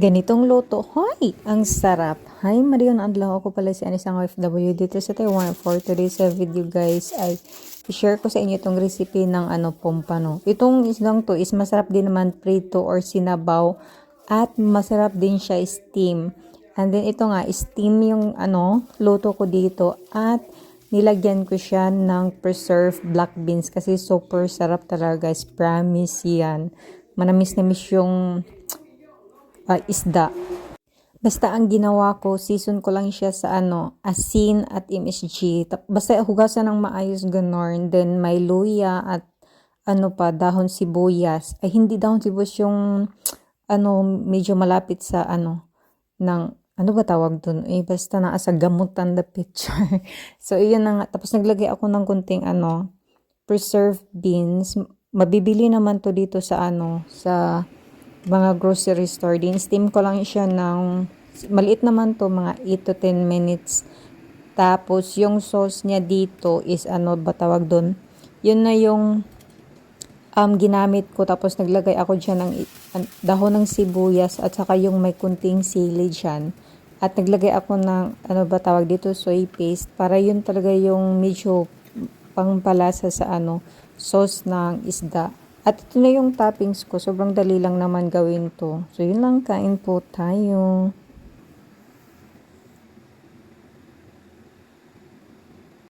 Ganitong luto, hoy! Ang sarap! Hi, Marion Adlaw. Ako pala si Anisang OFW dito sa Taiwan. For today's video guys ay i-share ko sa inyo itong recipe ng pompano. Itong islang to is masarap din naman prito or sinabaw at masarap din siya steam. And then ito nga, steam yung luto ko dito at nilagyan ko siya ng preserved black beans kasi super sarap talaga guys. Promise yan. Manamis-namis yung isda. Basta ang ginawa ko, season ko lang siya sa asin at MSG. Basta hugasan ng maayos ganon. Then may luya at dahon sibuyas. Ay hindi dahon sibuyas yung medyo malapit sa ng ba tawag dun? Basta naasa gamutan the picture. So iyon na nga. Tapos naglagay ako ng kunting preserved beans. Mabibili naman to dito sa sa mga grocery store din. Steam ko lang siya ng maliit naman to, mga 8 to 10 minutes. Tapos yung sauce niya dito is ba tawag doon? Yun na yung ginamit ko. Tapos naglagay ako diyan ng dahon ng sibuyas at saka yung may kunting sili diyan. At naglagay ako ng ba tawag dito, soy paste para yun talaga yung medyo pangpalasa sa sauce ng isda. At ito na yung toppings ko. Sobrang dali lang naman gawin to. So, yun lang. Kain po tayo.